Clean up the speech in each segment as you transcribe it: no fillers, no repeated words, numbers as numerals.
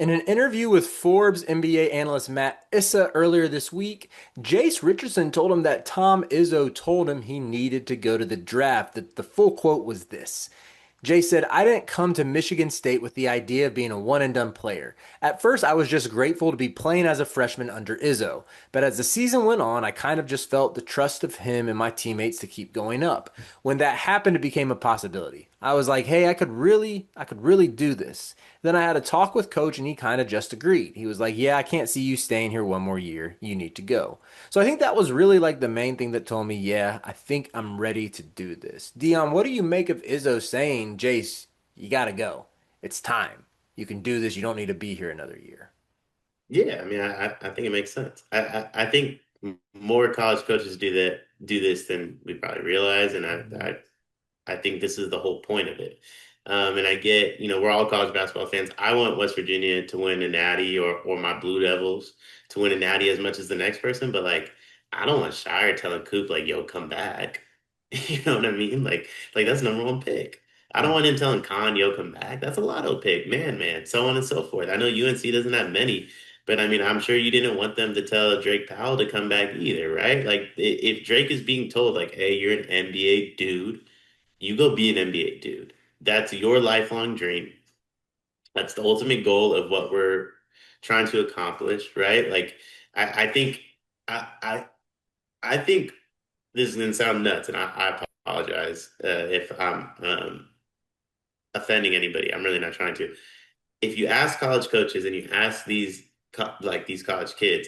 In an interview with Forbes NBA analyst Matt Issa earlier this week, Jase Richardson told him that Tom Izzo told him he needed to go to the draft. The full quote was this. Jay said, I didn't come to Michigan State with the idea of being a one and done player. At first, I was just grateful to be playing as a freshman under Izzo. But as the season went on, I kind of just felt the trust of him and my teammates to keep going up. When that happened, it became a possibility. I was like, hey, I could really do this. Then I had a talk with coach and he kind of just agreed. He was like, yeah, I can't see you staying here one more year. You need to go. So I think that was really like the main thing that told me, yeah, I think I'm ready to do this. Dion, what do you make of Izzo saying, Jace, you got to go. It's time. You can do this. You don't need to be here another year. Yeah, I mean, I think it makes sense. I think more college coaches do this than we probably realize, and I think this is the whole point of it. And I get, we're all college basketball fans. I want West Virginia to win a natty or my Blue Devils to win a natty as much as the next person, but like I don't want Shire telling Coop like, "Yo, come back." You know what I mean? Like that's number one pick. I don't Mm. want him telling Khan, "Yo, come back." That's a lotto pick, man, so on and so forth. I know UNC doesn't have many, but I mean, I'm sure you didn't want them to tell Drake Powell to come back either, right? Like if Drake is being told like, "Hey, you're an NBA dude." You go be an NBA dude. That's your lifelong dream. That's the ultimate goal of what we're trying to accomplish, right? Like, I think, I, I think this is gonna sound nuts, and I apologize if I'm offending anybody. I'm really not trying to. If you ask college coaches and you ask these college kids,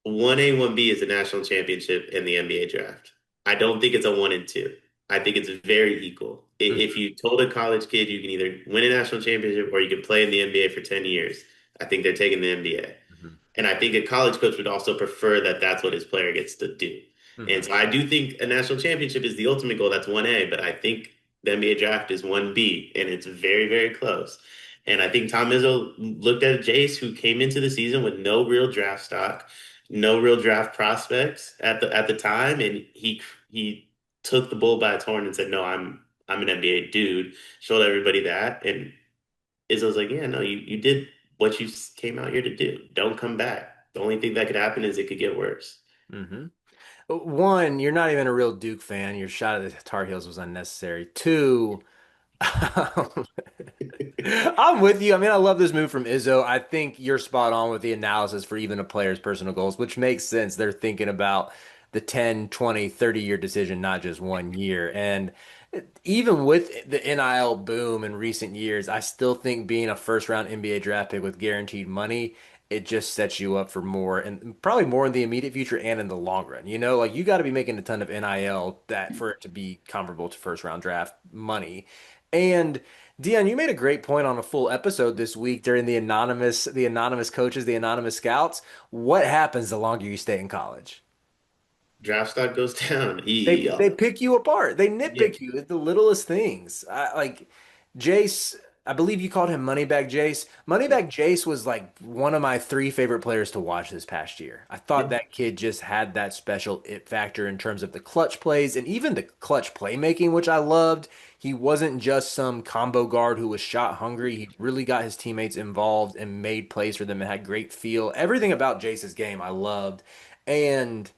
1A, 1B is a national championship in the NBA draft. I don't think it's a one and two. I think it's very equal. If Mhm. you told a college kid you can either win a national championship or you can play in the NBA for 10 years, I think they're taking the NBA. Mhm. And I think a college coach would also prefer that that's what his player gets to do. And Mhm. so I do think a national championship is the ultimate goal. That's 1A, but I think the NBA draft is 1B, and it's very, very close. And I think Tom Izzo looked at Jace, who came into the season with no real draft stock, no real draft prospects at the time, and he took the bull by its horn and said, "No, I'm an NBA dude." Showed everybody that, and Izzo's like, "Yeah, no, you did what you came out here to do. Don't come back. The only thing that could happen is it could get worse." Mhm. One, you're not even a real Duke fan. Your shot at the Tar Heels was unnecessary. Two, I'm with you. I mean, I love this move from Izzo. I think you're spot on with the analysis for even a player's personal goals, which makes sense. They're thinking about the 10, 20, 30-year decision, not just 1 year. And even with the NIL boom in recent years, I still think being a first round NBA draft pick with guaranteed money, it just sets you up for more and probably more in the immediate future and in the long run. You know, like you got to be making a ton of NIL that for it to be comparable to first round draft money. And Dion, you made a great point on a full episode this week during the anonymous coaches, the anonymous scouts. What happens the longer you stay in college? Draft stock goes down. They pick you apart. They Yeah. nitpick you at the littlest things. Like Jace, I believe you called him Moneybag Jace. Moneybag Jace was like one of my three favorite players to watch this past year. I thought Yeah. that kid just had that special it factor in terms of the clutch plays and even the clutch playmaking, which I loved. He wasn't just some combo guard who was shot hungry. He really got his teammates involved and made plays for them and had great feel. Everything about Jace's game I loved. And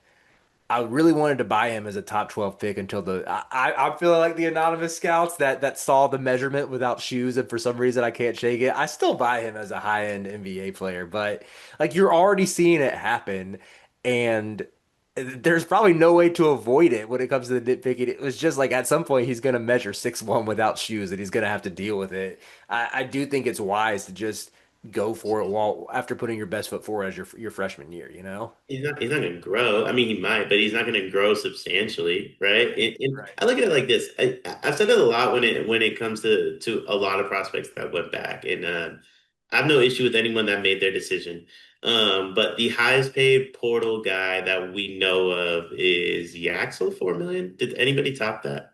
I really wanted to buy him as a top 12 pick until I'm feeling like the anonymous scouts that saw the measurement without shoes and for some reason I can't shake it. I still buy him as a high-end NBA player, but like you're already seeing it happen and there's probably no way to avoid it when it comes to the nitpicking. It was just like at some point he's gonna measure 6'1" without shoes and he's gonna have to deal with it. I do think it's wise to just go for it while after putting your best foot forward as your freshman year, you know? He's not going to grow. I mean, he might, but he's not going to grow substantially, right? And Right. I look at it like this. I've said it a lot when it comes to a lot of prospects that went back, and I have no issue with anyone that made their decision. But the highest paid portal guy that we know of is Yaxel, 4 million. Did anybody top that?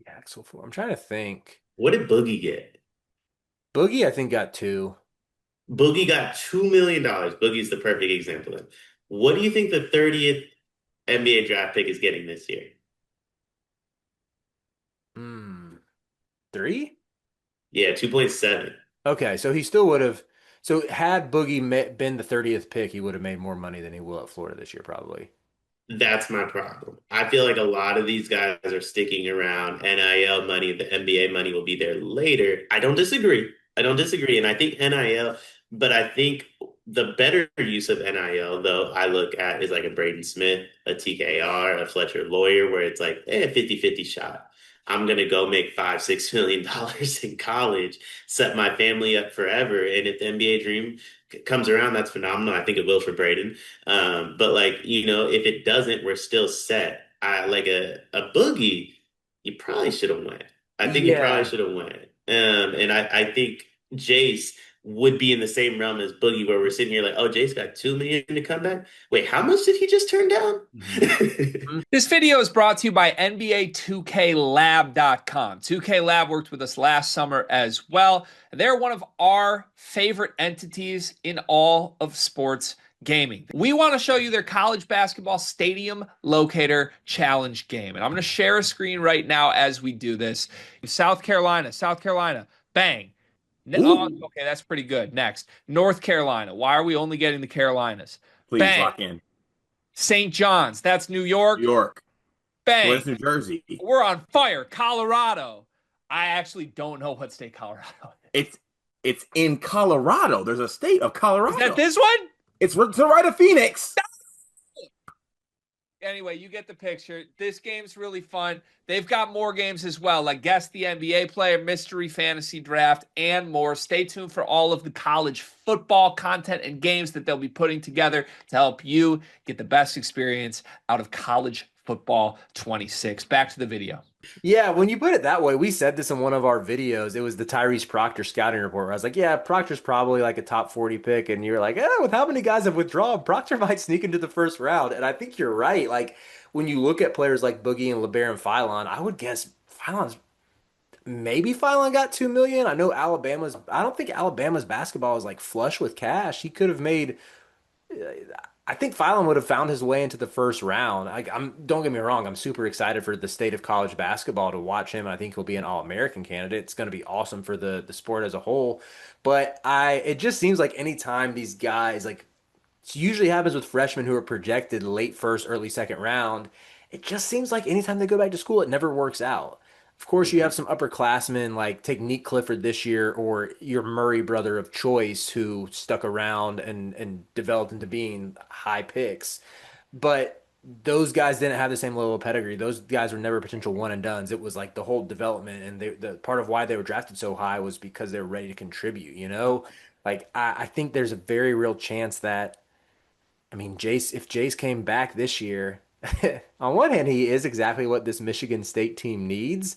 Axel four. I'm trying to think. What did Boogie get? Boogie, I think, got two. Boogie got $2 million. Boogie's the perfect example of. What do you think the 30th NBA draft pick is getting this year? Hmm. Three? Yeah, 2.7. Okay, so he still would have. So had Boogie been the 30th pick, he would have made more money than he will at Florida this year, probably. That's my problem. I feel like a lot of these guys are sticking around. NIL money, the NBA money will be there later. I don't disagree. I don't disagree. And I think NIL, but I think the better use of NIL, though, I look at is like a Braden Smith, a TKR, a Fletcher Lawyer, where it's like, 50-50 shot. I'm gonna go make $5-6 million in college, set my family up forever. And if the NBA dream comes around, that's phenomenal. I think it will for Braden. But like, if it doesn't, we're still set. I like a boogie, you probably should have went. I think you probably Yeah. should have went. And I think Jace would be in the same realm as Boogie, where we're sitting here like, oh, Jace got 2 million to come back. Wait, how much did he just turn down? Mhm. This video is brought to you by NBA2K Lab.com. 2K Lab worked with us last summer as well. They're one of our favorite entities in all of sports gaming. We want to show you their college basketball stadium locator challenge game. And I'm going to share a screen right now as we do this. South Carolina, bang. Oh, Ooh, okay, that's pretty good. Next, North Carolina. Why are we only getting the Carolinas? please Bang. lock in. St. John's, that's New New York. York. Bang. Where's New Jersey? We're on fire. Colorado. I actually don't know what state Colorado is. It's in Colorado. There's a state of Is that Colorado. this one? It's to the right of Phoenix. Anyway, you get the picture. This game's really fun. They've got more games as well, like Guess the NBA Player, Mystery Fantasy Draft, and more. Stay tuned for all of the college football content and games that they'll be putting together to help you get the best experience out of college football 26. Back to the video. Yeah, when you put it that way, we said this in one of our videos. It was the Tyrese Proctor scouting report where I was like, yeah, Proctor's probably like a top 40 pick. And you're like, with how many guys have withdrawn, Proctor might sneak into the first round. And I think you're right. Like when you look at players like Boogie and LeBaron Philon, I would guess Philon's maybe Philon got 2 million. I don't think Alabama's basketball is like flush with cash. He could have made I think Phylon would have found his way into the first round. Don't get me wrong, I'm super excited for the state of college basketball to watch him. I think he'll be an All-American candidate. It's going to be awesome for the sport as a whole. But it just seems like anytime these guys like it usually happens with freshmen who are projected late first, early second round. It just seems like anytime they go back to school, it never works out. Of course, you have some upperclassmen like take Nick Clifford this year or your Murray brother of choice who stuck around and developed into being high picks. But those guys didn't have the same level of pedigree. Those guys were never potential one and dones. It was like the whole development and the part of why they were drafted so high was because they were ready to contribute, you know? Like I think there's a very real chance that if Jace came back this year, on one hand, he is exactly what this Michigan State team needs,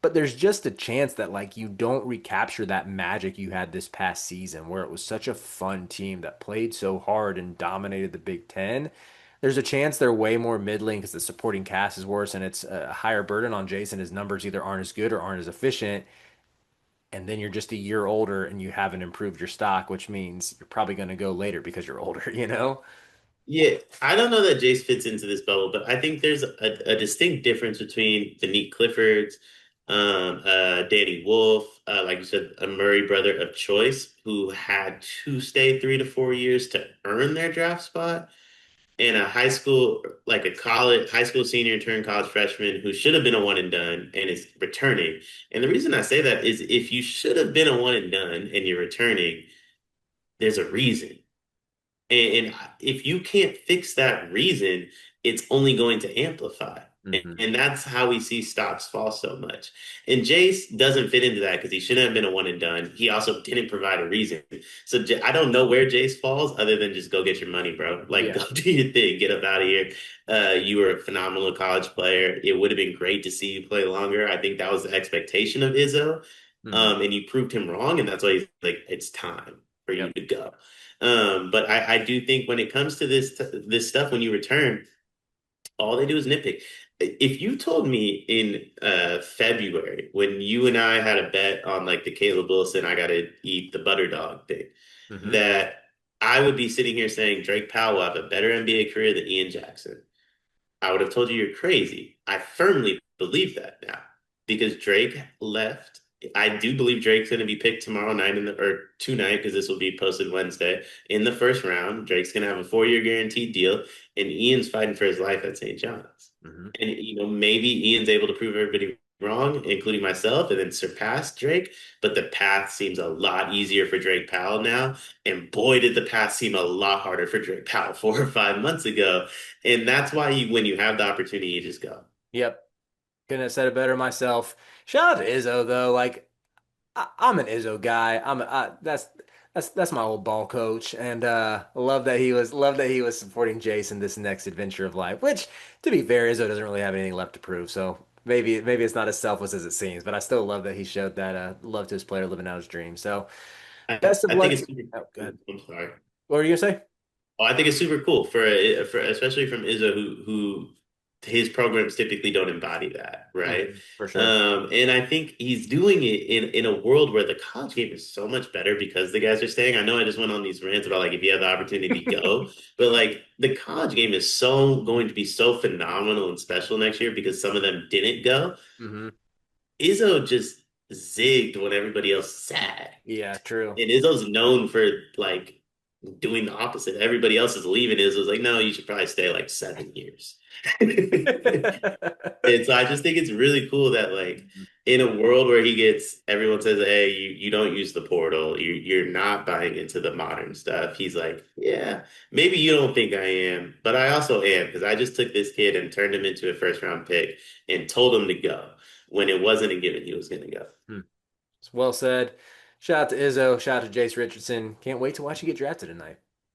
but there's just a chance that like you don't recapture that magic you had this past season where it was such a fun team that played so hard and dominated the Big Ten. There's a chance they're way more middling because the supporting cast is worse and it's a higher burden on Jason. His numbers either aren't as good or aren't as efficient. And then you're just a year older and you haven't improved your stock, which means you're probably going to go later because you're older, you know? Yeah, I don't know that Jace fits into this bubble, but I think there's a distinct difference between the Neat Cliffords, Danny Wolf, like you said, a Murray brother of choice who had to stay 3 to 4 years to earn their draft spot, and a high school senior turned college freshman who should have been a one and done and is returning. And the reason I say that is if you should have been a one and done and you're returning, there's a reason. And if you can't fix that reason, it's only going to amplify. Hmm. And that's how we see stocks fall so much. And Jace doesn't fit into that because he shouldn't have been a one and done. He also didn't provide a reason. So I don't know where Jace falls other than just go get your money, bro. Like go Yeah. do your thing, get up out of here. You were a phenomenal college player. It would have been great to see you play longer. I think that was the expectation of Izzo. Hmm. And you proved him wrong, and that's why he's like, it's time for you Yep. to go. But I do think when it comes to this stuff, when you return, all they do is nitpick. If you told me in February when you and I had a bet on like the Caleb Wilson, I got to eat the butter dog thing, Hmm. that I would be sitting here saying Drake Powell will have a better NBA career than Ian Jackson. I would have told you you're crazy. I firmly believe that now because Drake left I do believe Drake's going to be picked tomorrow night or tonight because this will be posted Wednesday in the first round. Drake's going to have a 4-year guaranteed deal, and Ian's fighting for his life at St. John's. Mhm. And maybe Ian's able to prove everybody wrong, including myself, and then surpass Drake. But the path seems a lot easier for Drake Powell now. And boy, did the path seem a lot harder for Drake Powell 4 or 5 months ago. And that's why when you have the opportunity, you just go. Yep. Couldn't have said it better myself. Shout out to Izzo though. Like I'm an Izzo guy. That's my old ball coach, and love that he was supporting Jason this next adventure of life. Which, to be fair, Izzo doesn't really have anything left to prove. So maybe it's not as selfless as it seems. But I still love that he showed that love to his player living out his dream. So best of I think luck it's to. super Oh, cool. good. I'm sorry. What were you gonna say? Oh, I think it's super cool for especially from Izzo who his programs typically don't embody that, right? Mhm, for sure. And I think he's doing it in a world where the college game is so much better because the guys are staying. I know I just went on these rants about like if you have the opportunity, go, but like the college game is so going to be so phenomenal and special next year because some of them didn't go. Hmm. Izzo just zigged when everybody else sat. Yeah, true. And Izzo's known for like doing the opposite. Everybody else is leaving. Izzo's like, no, you should probably stay like 7 years. And so I just think it's really cool that like in a world where he gets everyone says, hey, you don't use the portal, you're not buying into the modern stuff. He's like, yeah, maybe you don't think I am, but I also am because I just took this kid and turned him into a first round pick and told him to go when it wasn't a given he was going to go. Hmm. Well said. Shout out to Izzo. Shout out to Jase Richardson. Can't wait to watch you get drafted tonight.